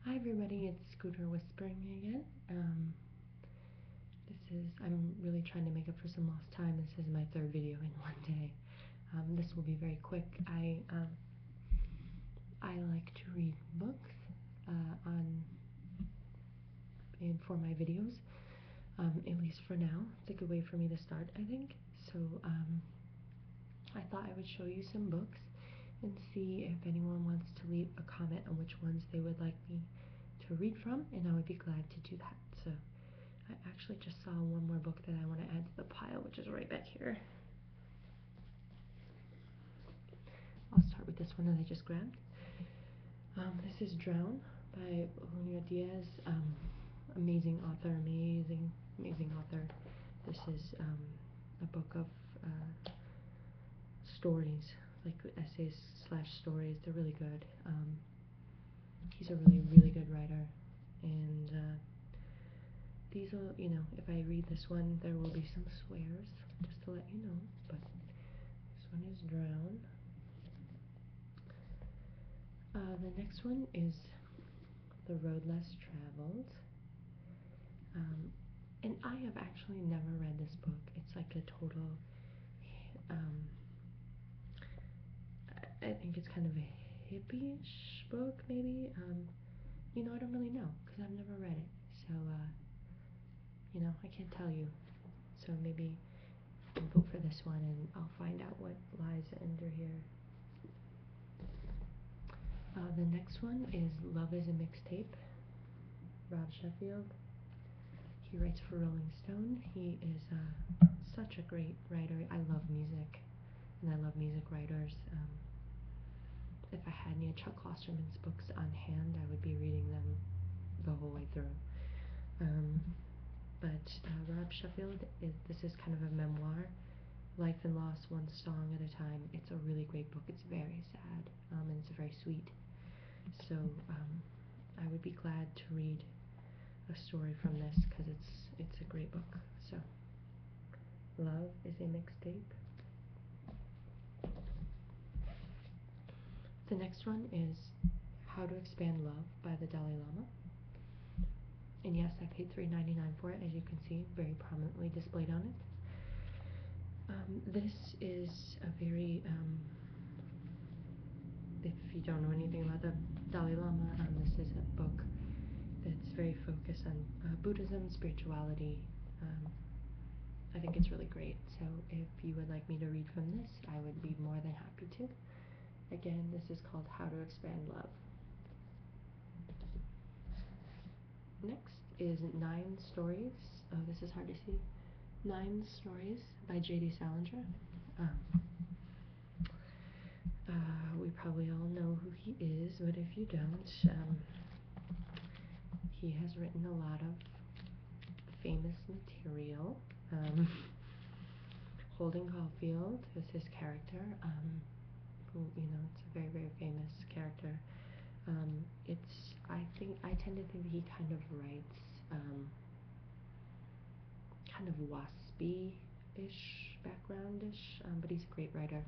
Hi everybody, it's Scooter whispering again. I'm really trying to make up for some lost time. This is my third video in one day. This will be very quick. I like to read books for my videos, at least for now. It's a good way for me to start, I think. So I thought I would show you some books and see if anyone wants to leave a comment on which ones they would like me to read from, and I would be glad to do that. So I actually just saw one more book that I want to add to the pile, which is right back here. I'll start with this one that I just grabbed. This is Drown by Junio Diaz. Amazing author, amazing author. This is a book of stories, like essays / stories. They're really good. He's a really good writer, and these are, if I read this one, there will be some swears, just to let you know, but this one is Drown. The next one is The Road Less Traveled, and I have actually never read this book. It's like a total, I think it's kind of a hippie-ish book, maybe. I don't really know, because I've never read it, so, I can't tell you. So maybe I'll vote for this one, and I'll find out what lies under here. The next one is Love is a Mixtape, Rob Sheffield. He writes for Rolling Stone. He is such a great writer. I love music, and I love music writers. If I had any of Chuck Klosterman's books on hand, I would be reading them the whole way through. But Rob Sheffield, this is kind of a memoir, life and loss, one song at a time. It's a really great book. It's very sad, and it's very sweet. So I would be glad to read a story from this, because it's a great book. So Love is a Mixtape. The next one is How to Expand Love by the Dalai Lama. And yes, I paid $3.99 for it, as you can see, very prominently displayed on it. This is a very, if you don't know anything about the Dalai Lama, this is a book that's very focused on Buddhism, spirituality. I think it's really great, so if you would like me to read from this, I would be more than happy to. Again, this is called How to Expand Love. Next is 9 Stories. Oh, this is hard to see. 9 Stories by J.D. Salinger. We probably all know who he is, but if you don't, he has written a lot of famous material. Holden Caulfield is his character, who, it's a very famous character. I tend to think that he kind of writes, kind of waspy-ish, background-ish, but he's a great writer,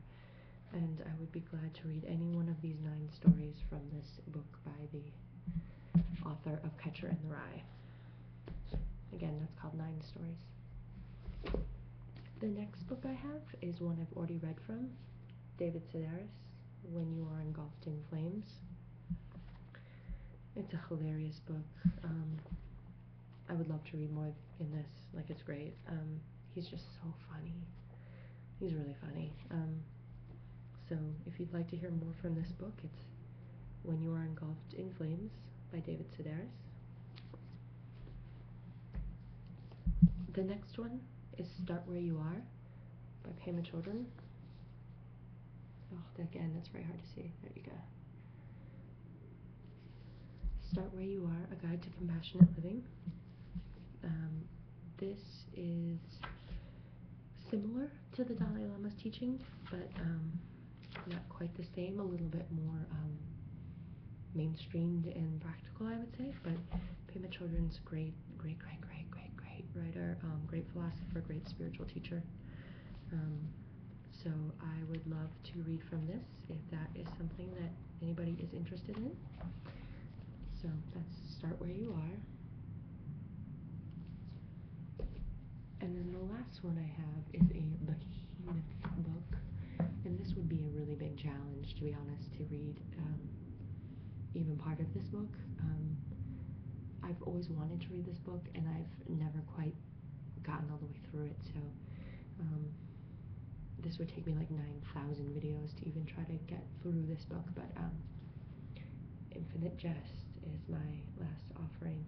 and I would be glad to read any one of these 9 stories from this book by the author of Catcher in the Rye. Again, that's called 9 Stories. The next book I have is one I've already read from, David Sedaris, When You Are Engulfed in Flames. It's a hilarious book. I would love to read more in this, like, it's great. He's just so funny. He's really funny. So if you'd like to hear more from this book, it's When You Are Engulfed in Flames by David Sedaris. The next one is Start Where You Are by Pema Chodron. Oh, again, that's very hard to see. There you go. Start Where You Are, A Guide to Compassionate Living. This is similar to the Dalai Lama's teaching, but not quite the same, a little bit more mainstreamed and practical, I would say. But Pema Chodron's great writer, great philosopher, great spiritual teacher. So I would love to read from this if that is something that anybody is interested in. So that's Start Where You Are. And then the last one I have is a behemoth book, and this would be a really big challenge, to be honest, to read even part of this book. I've always wanted to read this book, and I've never quite gotten all the way through it, so this would take me like 9,000 videos to even try to get through this book, but Infinite Jest is my last offering.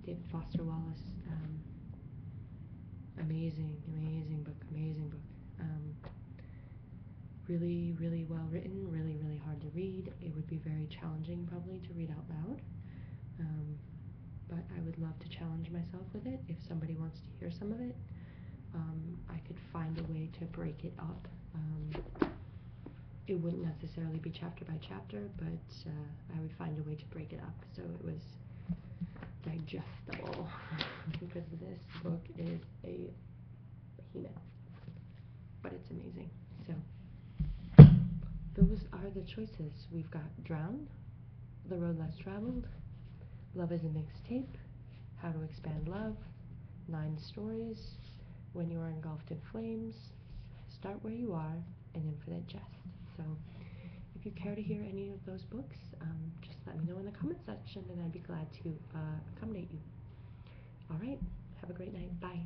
David Foster Wallace, amazing book. Really, really well written, really, really hard to read. It would be very challenging probably to read out loud, but I would love to challenge myself with it. If somebody wants to hear some of it, I could find a way to break it up. It wouldn't necessarily be chapter by chapter, but I would find a way to break it up so it was digestible, because this book is a behemoth, but it's amazing. So those are the choices. We've got Drown, The Road Less Traveled, Love is a Mixtape, How to Expand Love, 9 Stories, When You Are Engulfed in Flames, Start Where You Are, and Infinite Jest. So if you care to hear any of those books, just let me know in the comment section and I'd be glad to accommodate you. Alright, have a great night. Bye.